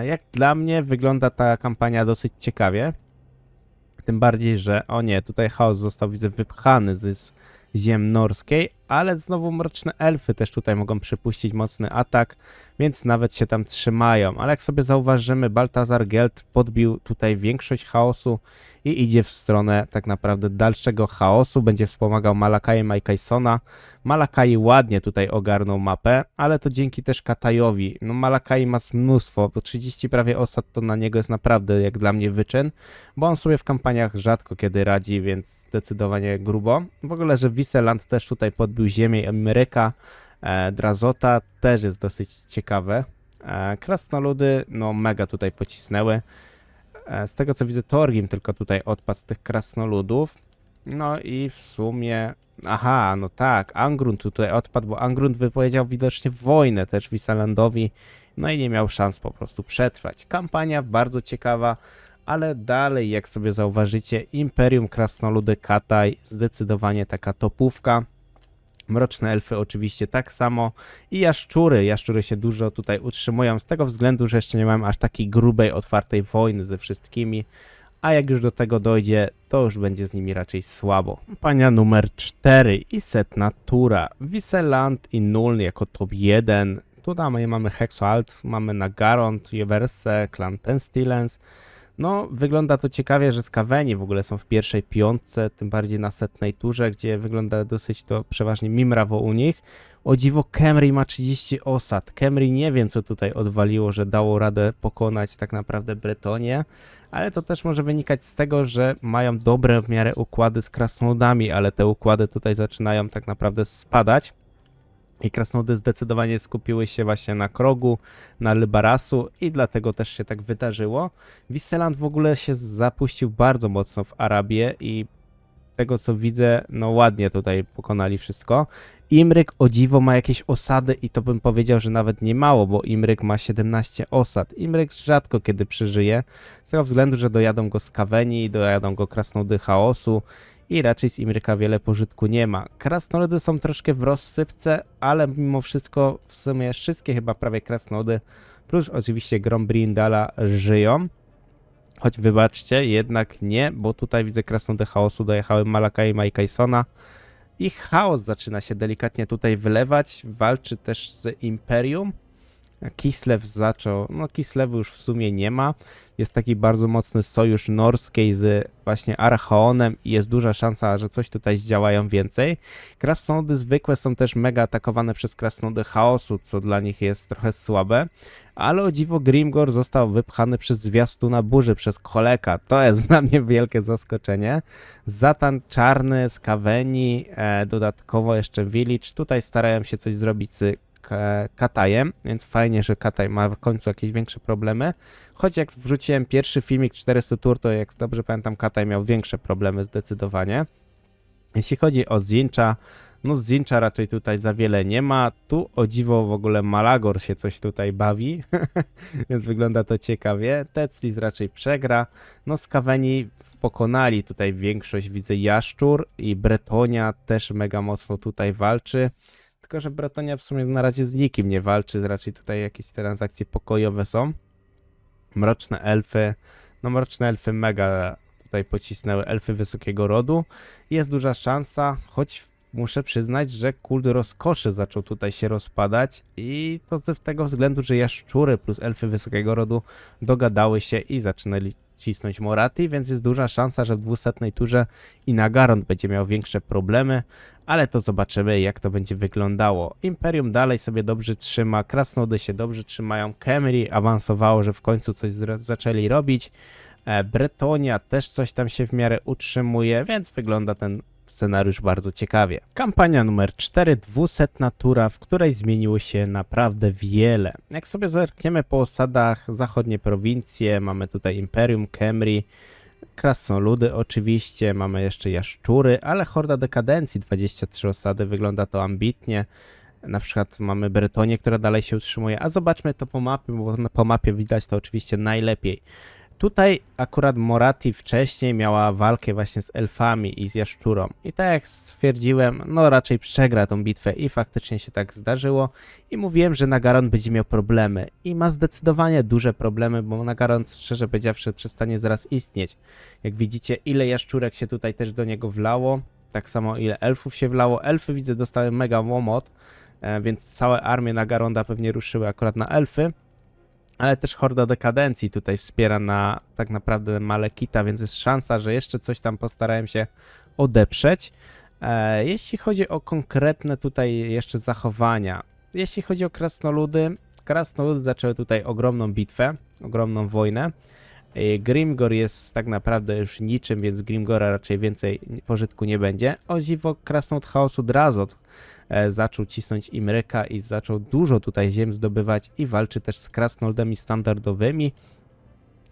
Jak dla mnie wygląda ta kampania dosyć ciekawie. Tym bardziej, że o nie, tutaj chaos został, widzę, wypchany z ziem norskiej, ale znowu mroczne elfy też tutaj mogą przypuścić mocny atak, więc nawet się tam trzymają. Ale jak sobie zauważymy, Baltazar Geld podbił tutaj większość chaosu i idzie w stronę tak naprawdę dalszego chaosu. Będzie wspomagał Malakajem Majkajsona. Malakai ładnie tutaj ogarnął mapę, ale to dzięki też Katajowi. No Malakai ma mnóstwo, bo 30 prawie osad to na niego jest naprawdę jak dla mnie wyczyn, bo on sobie w kampaniach rzadko kiedy radzi, więc zdecydowanie grubo. W ogóle, że Viseland też tutaj podbił ziemię Ameryka, Drazota też jest dosyć ciekawe. Krasnoludy, no mega tutaj pocisnęły. Z tego co widzę, Torgim tylko tutaj odpadł z tych krasnoludów. No i w sumie... Aha, no tak, Angrund tutaj odpadł, bo Angrund wypowiedział widocznie wojnę też Viselandowi. No i nie miał szans po prostu przetrwać. Kampania bardzo ciekawa, ale dalej, jak sobie zauważycie, Imperium, Krasnoludy, Kataj, zdecydowanie taka topówka. Mroczne elfy oczywiście tak samo i jaszczury się dużo tutaj utrzymują z tego względu, że jeszcze nie mam aż takiej grubej, otwartej wojny ze wszystkimi, a jak już do tego dojdzie, to już będzie z nimi raczej słabo. Kampania numer 4 i setna tura. Viseland i Nuln jako top 1. Tutaj mamy Hexoalt, mamy Nagarond, Jeverse, Clan Pestilence. No, wygląda to ciekawie, że Skaweni w ogóle są w pierwszej piątce, tym bardziej na setnej turze, gdzie wygląda dosyć to przeważnie mimrawo u nich. O dziwo, Khemri ma 30 osad. Khemri nie wiem, co tutaj odwaliło, że dało radę pokonać tak naprawdę Bretonię, ale to też może wynikać z tego, że mają dobre w miarę układy z krasnoludami, ale te układy tutaj zaczynają tak naprawdę spadać. I krasnoludy zdecydowanie skupiły się właśnie na Krogu, na Lybarasu i dlatego też się tak wydarzyło. Viseland w ogóle się zapuścił bardzo mocno w Arabię i z tego co widzę, no ładnie tutaj pokonali wszystko. Imryk o dziwo ma jakieś osady i to bym powiedział, że nawet nie mało, bo Imryk ma 17 osad. Imryk rzadko kiedy przeżyje, z tego względu, że dojadą go Skaweni, dojadą go krasnoludy chaosu i raczej z Imryka wiele pożytku nie ma. Krasnoludy są troszkę w rozsypce, ale mimo wszystko w sumie wszystkie chyba prawie krasnoludy, plus oczywiście Grom Brindala żyją. Choć wybaczcie, jednak nie, bo tutaj widzę krasnoludy chaosu, dojechały Malakai i Majkajsona i chaos zaczyna się delikatnie tutaj wylewać, walczy też z Imperium. Kislev zaczął, no Kislewu już w sumie nie ma, jest taki bardzo mocny sojusz norskiej z właśnie Archaonem i jest duża szansa, że coś tutaj zdziałają więcej. Krasnoludy zwykłe są też mega atakowane przez krasnoludy chaosu, co dla nich jest trochę słabe, ale o dziwo Grimgor został wypchany przez zwiastuna burzy, przez Kholeka, to jest dla mnie wielkie zaskoczenie. Zatan czarny z Kaweni, dodatkowo jeszcze Village, tutaj starają się coś zrobić z Katajem, więc fajnie, że Kataj ma w końcu jakieś większe problemy. Choć jak wrzuciłem pierwszy filmik 400 tur, to jak dobrze pamiętam, Kataj miał większe problemy zdecydowanie. Jeśli chodzi o Zincha, no z Zincha raczej tutaj za wiele nie ma. Tu o dziwo w ogóle Malagor się coś tutaj bawi, więc wygląda to ciekawie. Teclis raczej przegra. No Skaweni pokonali tutaj większość, widzę Jaszczur i Bretonia też mega mocno tutaj walczy. Tylko że Bretonia w sumie na razie z nikim nie walczy, raczej tutaj jakieś transakcje pokojowe są. Mroczne elfy mega tutaj pocisnęły elfy wysokiego rodu. Jest duża szansa, choć muszę przyznać, że kult rozkoszy zaczął tutaj się rozpadać i to z tego względu, że jaszczury plus elfy wysokiego rodu dogadały się i zaczynali cisnąć Morathi, więc jest duża szansa, że w 200 turze i Nagaron będzie miał większe problemy, ale to zobaczymy, jak to będzie wyglądało. Imperium dalej sobie dobrze trzyma, krasnoludy się dobrze trzymają, Khemri awansowało, że w końcu coś zaczęli robić, Bretonia też coś tam się w miarę utrzymuje, więc wygląda ten scenariusz bardzo ciekawie. Kampania numer 4, 200 tura, w której zmieniło się naprawdę wiele. Jak sobie zerkniemy po osadach, zachodnie prowincje, mamy tutaj Imperium, Khemri, krasnoludy oczywiście, mamy jeszcze jaszczury, ale Horda Dekadencji, 23 osady, wygląda to ambitnie. Na przykład mamy Bretonię, która dalej się utrzymuje, a zobaczmy to po mapie, bo po mapie widać to oczywiście najlepiej. Tutaj akurat Morathi wcześniej miała walkę właśnie z elfami i z jaszczurą. I tak jak stwierdziłem, no raczej przegra tą bitwę i faktycznie się tak zdarzyło. I mówiłem, że Nagaron będzie miał problemy. I ma zdecydowanie duże problemy, bo Nagaron, szczerze powiedziawszy, przestanie zaraz istnieć. Jak widzicie, ile jaszczurek się tutaj też do niego wlało. Tak samo ile elfów się wlało. Elfy widzę dostały mega łomot, więc całe armie Nagaronda pewnie ruszyły akurat na elfy. Ale też Horda Dekadencji tutaj wspiera na tak naprawdę Malekita, więc jest szansa, że jeszcze coś tam postarałem się odeprzeć. Jeśli chodzi o konkretne tutaj jeszcze zachowania, jeśli chodzi o krasnoludy, krasnoludy zaczęły tutaj ogromną bitwę, ogromną wojnę. Grimgor jest tak naprawdę już niczym, więc Grimgora raczej więcej pożytku nie będzie. O dziwo, krasnolud chaosu Drazot zaczął cisnąć Imryka i zaczął dużo tutaj ziem zdobywać i walczy też z krasnoludami standardowymi.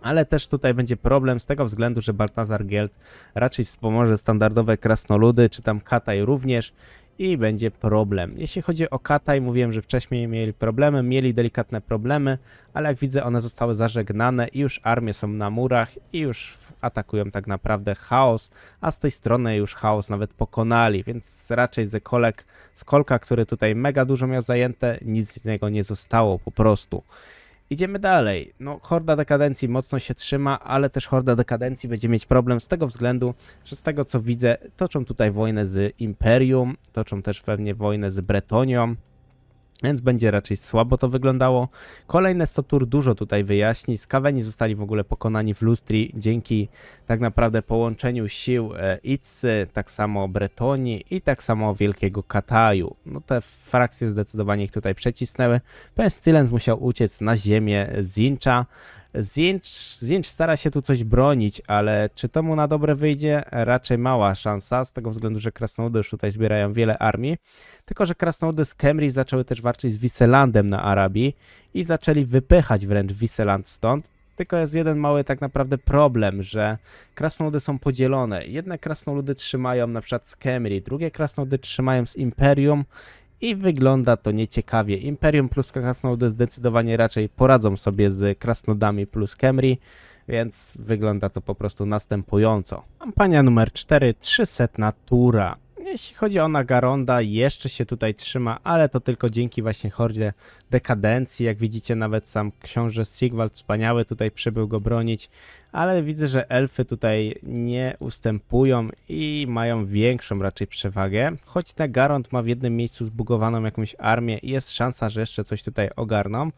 Ale też tutaj będzie problem z tego względu, że Baltazar Geld raczej wspomoże standardowe krasnoludy, czy tam Kataj również i będzie problem. Jeśli chodzi o Kataj, mówiłem, że wcześniej mieli problemy, mieli delikatne problemy, ale jak widzę, one zostały zażegnane i już armie są na murach i już atakują tak naprawdę chaos, a z tej strony już chaos nawet pokonali, więc raczej z Kolka, który tutaj mega dużo miał zajęte, nic z niego nie zostało po prostu. Idziemy dalej. No, Horda Dekadencji mocno się trzyma, ale też Horda Dekadencji będzie mieć problem z tego względu, że z tego co widzę, toczą tutaj wojnę z Imperium, toczą też pewnie wojnę z Bretonią, więc będzie raczej słabo to wyglądało. Kolejne 100 tur dużo tutaj wyjaśni. Skaweni zostali w ogóle pokonani w Lustrii dzięki tak naprawdę połączeniu sił Icy, tak samo Bretonii i tak samo Wielkiego Kataju. No te frakcje zdecydowanie ich tutaj przecisnęły. Pestilence musiał uciec na ziemię Zincha. Zinch stara się tu coś bronić, ale czy to mu na dobre wyjdzie? Raczej mała szansa, z tego względu, że krasnoludy już tutaj zbierają wiele armii. Tylko że krasnoludy z Khemri zaczęły też walczyć z Wiselandem na Arabii i zaczęli wypychać wręcz Wiseland stąd. Tylko jest jeden mały tak naprawdę problem, że krasnoludy są podzielone. Jedne krasnoludy trzymają na przykład z Khemri, drugie krasnoludy trzymają z Imperium. I wygląda to nieciekawie. Imperium plus krasnoludy zdecydowanie raczej poradzą sobie z krasnodami plus Khemri, więc wygląda to po prostu następująco. Kampania numer 4, 300 tura. Jeśli chodzi o Nagaronda, jeszcze się tutaj trzyma, ale to tylko dzięki właśnie Hordzie Dekadencji. Jak widzicie, nawet sam książę Sigvald wspaniały tutaj przybył go bronić, ale widzę, że elfy tutaj nie ustępują i mają większą raczej przewagę. Choć Nagarond ma w jednym miejscu zbugowaną jakąś armię i jest szansa, że jeszcze coś tutaj ogarną.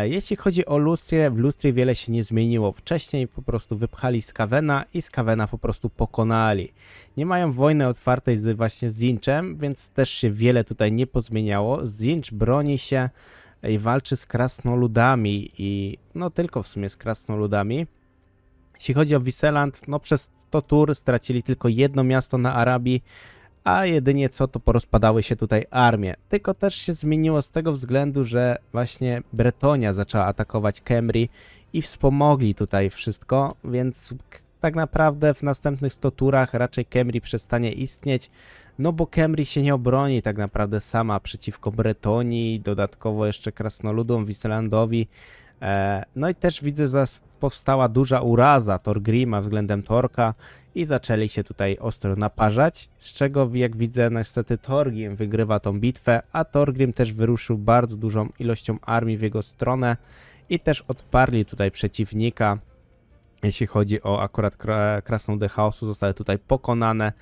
Jeśli chodzi o Lustrię, w Lustrii wiele się nie zmieniło. Wcześniej po prostu wypchali Skavena i Skavena po prostu pokonali. Nie mają wojny otwartej właśnie z Zinchem, więc też się wiele tutaj nie pozmieniało. Zinch broni się i walczy z krasnoludami i no tylko w sumie z krasnoludami. Jeśli chodzi o Wiseland, no przez 100 tur stracili tylko jedno miasto na Arabii, a jedynie co to porozpadały się tutaj armie. Tylko też się zmieniło z tego względu, że właśnie Bretonia zaczęła atakować Khemri i wspomogli tutaj wszystko, więc tak naprawdę w następnych 100 turach raczej Khemri przestanie istnieć, no bo Khemri się nie obroni tak naprawdę sama przeciwko Bretonii, dodatkowo jeszcze krasnoludom, Wiselandowi. No i też widzę, że powstała duża uraza Thorgrima względem Torka i zaczęli się tutaj ostro naparzać, z czego jak widzę niestety Thorgrim wygrywa tą bitwę, a Thorgrim też wyruszył bardzo dużą ilością armii w jego stronę i też odparli tutaj przeciwnika. Jeśli chodzi o akurat krasnoludy chaosu, zostały tutaj pokonane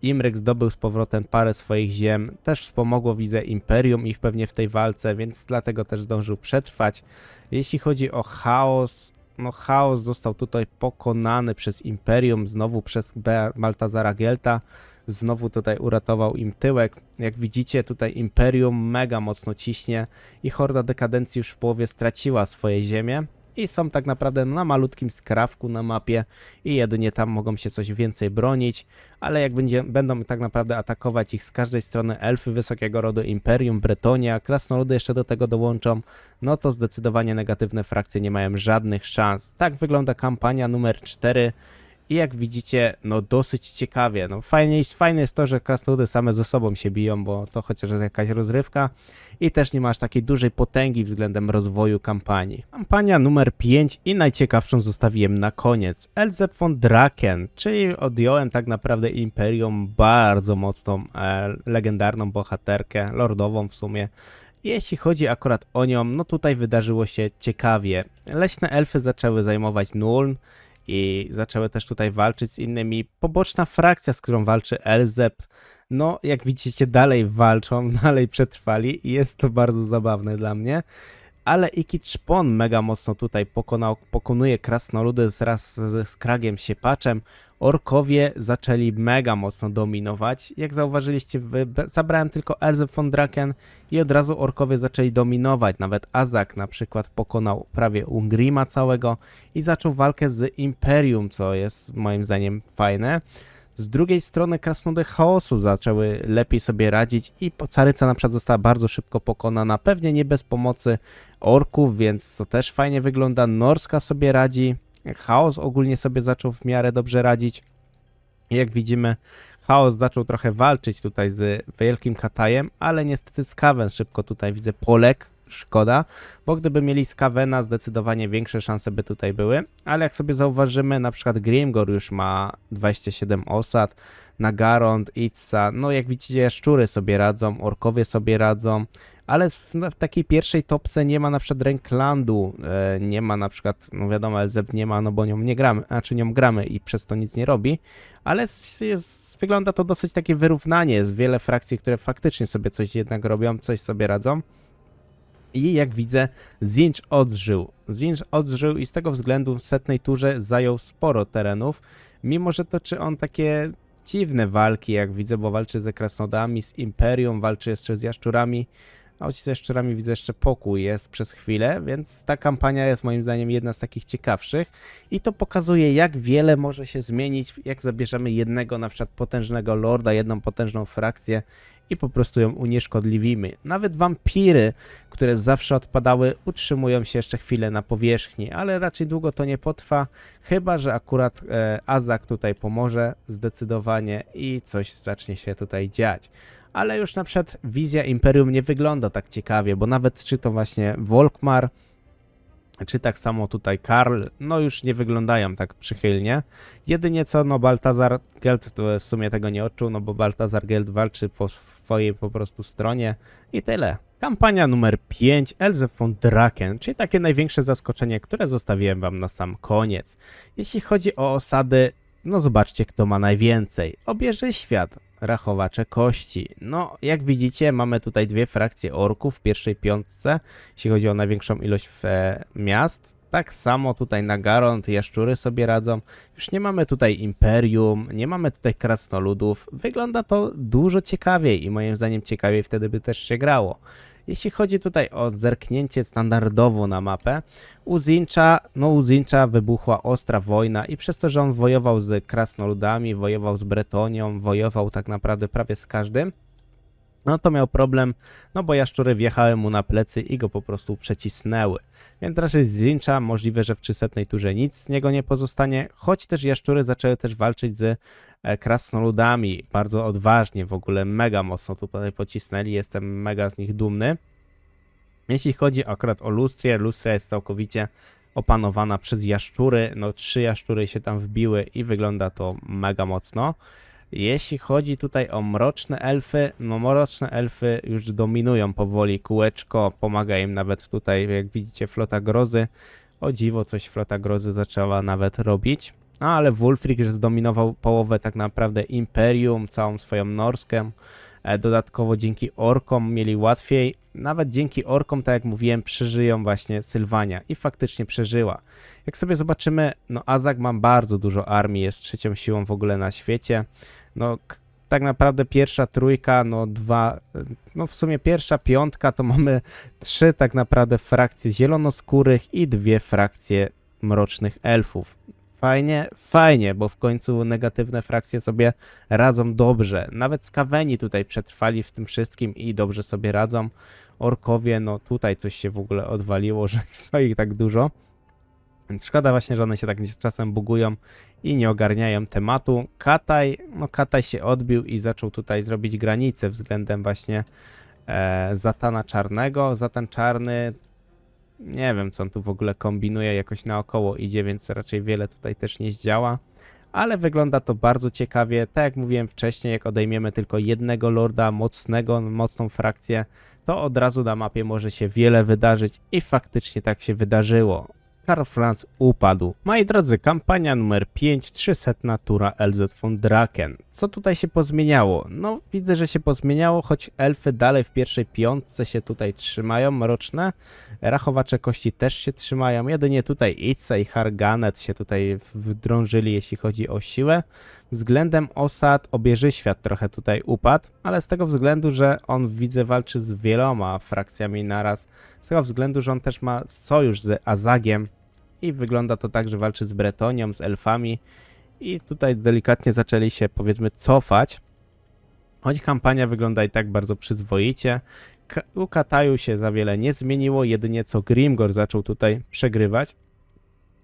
Imryk zdobył z powrotem parę swoich ziem, też wspomogło, widzę, Imperium ich pewnie w tej walce, więc dlatego też zdążył przetrwać. Jeśli chodzi o chaos, no chaos został tutaj pokonany przez Imperium, znowu przez Baltazara Gelta, znowu tutaj uratował im tyłek. Jak widzicie, tutaj Imperium mega mocno ciśnie i Horda Dekadencji już w połowie straciła swoje ziemię i są tak naprawdę na malutkim skrawku na mapie i jedynie tam mogą się coś więcej bronić, ale jak będą tak naprawdę atakować ich z każdej strony elfy wysokiego rodu, Imperium, Bretonia, krasnoludy jeszcze do tego dołączą, no to zdecydowanie negatywne frakcje nie mają żadnych szans. Tak wygląda kampania numer 4. I jak widzicie, no dosyć ciekawie. No fajne jest to, że krasnoludy same ze sobą się biją, bo to chociaż jest jakaś rozrywka i też nie masz takiej dużej potęgi względem rozwoju kampanii. Kampania numer 5 i najciekawszą zostawiłem na koniec. Elzeb von Draken, czyli odjąłem tak naprawdę Imperium, bardzo mocną, legendarną bohaterkę, lordową w sumie. Jeśli chodzi akurat o nią, no tutaj wydarzyło się ciekawie. Leśne elfy zaczęły zajmować Nuln i zaczęły też tutaj walczyć z innymi. Poboczna frakcja, z którą walczy Elzebt, no jak widzicie dalej walczą, dalej przetrwali i jest to bardzo zabawne dla mnie. Ale Ikit Szpon mega mocno tutaj pokonuje krasnoludy wraz z Skragiem Siepaczem. Orkowie zaczęli mega mocno dominować. Jak zauważyliście, zabrałem tylko Elzeb von Draken i od razu orkowie zaczęli dominować. Nawet Azak na przykład pokonał prawie Ungrima całego i zaczął walkę z Imperium, co jest moim zdaniem fajne. Z drugiej strony krasnoludy chaosu zaczęły lepiej sobie radzić i Caryca na przykład została bardzo szybko pokonana, pewnie nie bez pomocy orków, więc to też fajnie wygląda. Norska sobie radzi, chaos ogólnie sobie zaczął w miarę dobrze radzić. I jak widzimy, chaos zaczął trochę walczyć tutaj z Wielkim Katajem, ale niestety Skaven szybko tutaj widzę poległ. Szkoda, bo gdyby mieli Skavena, zdecydowanie większe szanse by tutaj były, ale jak sobie zauważymy, na przykład Grimgor już ma 27 osad, Nagarond, Itza, no jak widzicie, szczury sobie radzą, orkowie sobie radzą, ale w takiej pierwszej topce nie ma na przykład Renklandu, nie ma na przykład, no wiadomo, Elzeb nie ma, no bo nią nie gramy, nią gramy i przez to nic nie robi, ale wygląda to dosyć takie wyrównanie, jest wiele frakcji, które faktycznie sobie coś jednak robią, coś sobie radzą. I jak widzę, Tzeentch odżył. Tzeentch odżył i z tego względu w setnej turze zajął sporo terenów, mimo że toczy on takie dziwne walki, jak widzę, bo walczy ze krasnodami, z Imperium, walczy jeszcze z jaszczurami. A choć z jaszczurami widzę jeszcze pokój jest przez chwilę, więc ta kampania jest moim zdaniem jedna z takich ciekawszych i to pokazuje, jak wiele może się zmienić, jak zabierzemy jednego na przykład potężnego lorda, jedną potężną frakcję i po prostu ją unieszkodliwimy. Nawet wampiry, które zawsze odpadały, utrzymują się jeszcze chwilę na powierzchni, ale raczej długo to nie potrwa, chyba że akurat Azak tutaj pomoże zdecydowanie i coś zacznie się tutaj dziać. Ale już na przykład wizja Imperium nie wygląda tak ciekawie, bo nawet czy to właśnie Volkmar, czy tak samo tutaj Karl, no już nie wyglądają tak przychylnie. Jedynie co, no Baltazar Gelt to w sumie tego nie odczuł, no bo Baltazar Gelt walczy po swojej po prostu stronie i tyle. Kampania numer 5, Elzeb von Draken, czyli takie największe zaskoczenie, które zostawiłem wam na sam koniec. Jeśli chodzi o osady, no zobaczcie, kto ma najwięcej. Obieży świat, rachowacze kości. No, jak widzicie, mamy tutaj dwie frakcje orków w pierwszej piątce, jeśli chodzi o największą ilość miast. Tak samo tutaj Nagarond, jaszczury sobie radzą. Już nie mamy tutaj Imperium, nie mamy tutaj krasnoludów. Wygląda to dużo ciekawiej i moim zdaniem ciekawiej wtedy by też się grało. Jeśli chodzi tutaj o zerknięcie standardowo na mapę, u Tzeentcha wybuchła ostra wojna i przez to, że on wojował z krasnoludami, wojował z Bretonią, wojował tak naprawdę prawie z każdym, no to miał problem, no bo jaszczury wjechały mu na plecy i go po prostu przecisnęły. Więc raczej z Tzeentcha możliwe, że w 300 turze nic z niego nie pozostanie, choć też jaszczury zaczęły też walczyć z krasnoludami bardzo odważnie, w ogóle mega mocno tutaj pocisnęli, jestem mega z nich dumny. Jeśli chodzi akurat o Lustrię, Lustria jest całkowicie opanowana przez jaszczury, no 3 jaszczury się tam wbiły i wygląda to mega mocno. Jeśli chodzi tutaj o mroczne elfy, no mroczne elfy już dominują powoli, kółeczko pomaga im nawet tutaj, jak widzicie, flota grozy. O dziwo, coś flota grozy zaczęła nawet robić. No ale Wulfric już zdominował połowę tak naprawdę Imperium, całą swoją Norskę. Dodatkowo dzięki orkom mieli łatwiej. Nawet dzięki orkom, tak jak mówiłem, przeżyją właśnie Sylwania. I faktycznie przeżyła. Jak sobie zobaczymy, no Azag ma bardzo dużo armii, jest trzecią siłą w ogóle na świecie. No tak naprawdę pierwsza trójka, no w sumie pierwsza piątka to mamy 3 tak naprawdę frakcje zielonoskórych i 2 frakcje mrocznych elfów. Fajnie, fajnie, bo w końcu negatywne frakcje sobie radzą dobrze. Nawet Skaweni tutaj przetrwali w tym wszystkim i dobrze sobie radzą. Orkowie, no tutaj coś się w ogóle odwaliło, że stoi tak dużo. Więc szkoda właśnie, że one się tak czasem bugują i nie ogarniają tematu. Kataj się odbił i zaczął tutaj zrobić granicę względem właśnie Zatana Czarnego. Zatan Czarny, nie wiem co on tu w ogóle kombinuje, jakoś naokoło idzie, więc raczej wiele tutaj też nie zdziała. Ale wygląda to bardzo ciekawie. Tak jak mówiłem wcześniej, jak odejmiemy tylko jednego lorda mocną frakcję, to od razu na mapie może się wiele wydarzyć i faktycznie tak się wydarzyło. Karl Franz upadł. Moi drodzy, kampania numer 5, 300 tura LZ von Draken. Co tutaj się pozmieniało? No widzę, że się pozmieniało, choć elfy dalej w pierwszej piątce się tutaj trzymają, mroczne. Rachowacze kości też się trzymają, jedynie tutaj Itza i Harganet się tutaj wdrążyli, jeśli chodzi o siłę. Względem osad obieży świat trochę tutaj upadł, ale z tego względu, że on widzę walczy z wieloma frakcjami naraz. Z tego względu, że on też ma sojusz z Azagiem i wygląda to tak, że walczy z Bretonią, z elfami i tutaj delikatnie zaczęli się powiedzmy cofać. Choć kampania wygląda i tak bardzo przyzwoicie. U Kataju się za wiele nie zmieniło, jedynie co Grimgor zaczął tutaj przegrywać.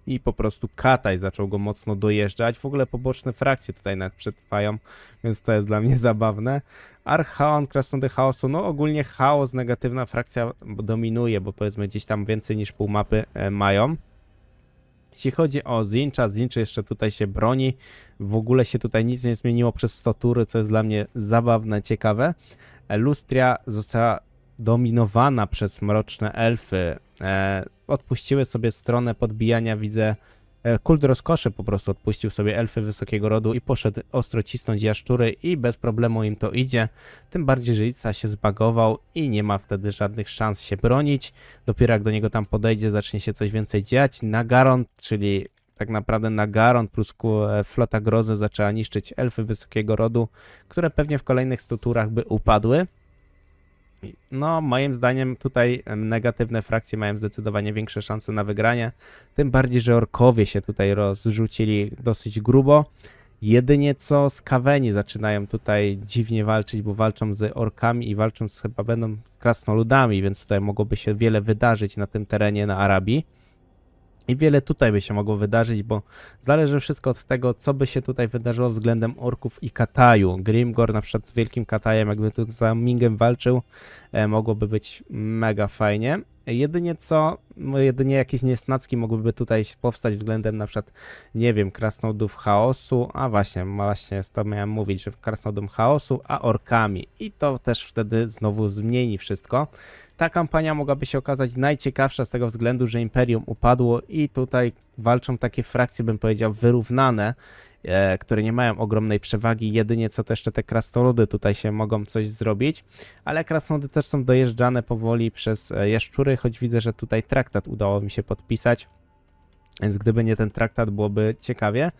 I po prostu Kataj zaczął go mocno dojeżdżać. W ogóle poboczne frakcje tutaj nawet przetrwają, więc to jest dla mnie zabawne. Archaon, Krasnoludy Chaosu, no ogólnie chaos, negatywna frakcja dominuje, bo powiedzmy gdzieś tam więcej niż pół mapy mają. Jeśli chodzi o Zincha jeszcze tutaj się broni. W ogóle się tutaj nic nie zmieniło przez 100 tury, co jest dla mnie zabawne, ciekawe. Lustria została dominowana przez mroczne elfy. Odpuściły sobie stronę podbijania, widzę. Kult rozkoszy po prostu odpuścił sobie elfy wysokiego rodu i poszedł ostro cisnąć jaszczury i bez problemu im to idzie. Tym bardziej, że Itza się zbagował i nie ma wtedy żadnych szans się bronić. Dopiero jak do niego tam podejdzie, zacznie się coś więcej dziać. Nagaron, czyli tak naprawdę Nagaron plus flota grozy zaczęła niszczyć elfy wysokiego rodu, które pewnie w kolejnych 100 turach by upadły. No, moim zdaniem tutaj negatywne frakcje mają zdecydowanie większe szanse na wygranie. Tym bardziej, że orkowie się tutaj rozrzucili dosyć grubo. Jedynie co Skaweni zaczynają tutaj dziwnie walczyć, bo walczą z orkami i walczą chyba będą z krasnoludami, więc tutaj mogłoby się wiele wydarzyć na tym terenie na Arabii. I wiele tutaj by się mogło wydarzyć, bo zależy wszystko od tego, co by się tutaj wydarzyło względem orków i Kataju. Grimgor na przykład z Wielkim Katajem, jakby tu za Mingem walczył, mogłoby być mega fajnie. Jedynie jakieś niesnacki mogłyby tutaj powstać względem na przykład, nie wiem, krasnoludów chaosu, a właśnie to miałem mówić, że krasnoludom chaosu, a orkami. I to też wtedy znowu zmieni wszystko. Ta kampania mogłaby się okazać najciekawsza z tego względu, że Imperium upadło i tutaj walczą takie frakcje, bym powiedział, wyrównane, które nie mają ogromnej przewagi. Jedynie co to jeszcze te krasnoludy tutaj się mogą coś zrobić, ale krasnoludy też są dojeżdżane powoli przez jaszczury, choć widzę, że tutaj traktat udało mi się podpisać, więc gdyby nie ten traktat, byłoby ciekawie.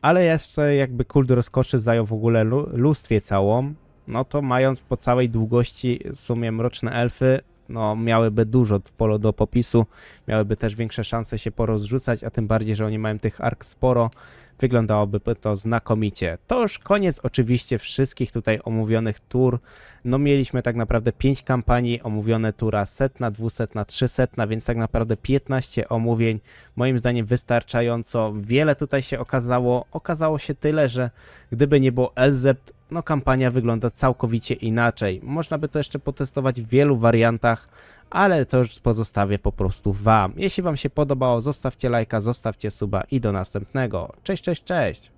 Ale jeszcze jakby kult rozkoszy zajął w ogóle Lustrię całą, no to mając po całej długości w sumie mroczne elfy, no miałyby dużo polo do popisu, miałyby też większe szanse się porozrzucać, a tym bardziej, że oni mają tych ark sporo, wyglądałoby to znakomicie. To już koniec oczywiście wszystkich tutaj omówionych tur. No mieliśmy tak naprawdę 5 kampanii, omówione tura 100, 200, 300, więc tak naprawdę 15 omówień. Moim zdaniem wystarczająco. Wiele tutaj się okazało. Okazało się tyle, że gdyby nie było Elzept, no kampania wygląda całkowicie inaczej. Można by to jeszcze potestować w wielu wariantach, ale to już pozostawię po prostu wam. Jeśli wam się podobało, zostawcie lajka, zostawcie suba i do następnego. Cześć, cześć, cześć!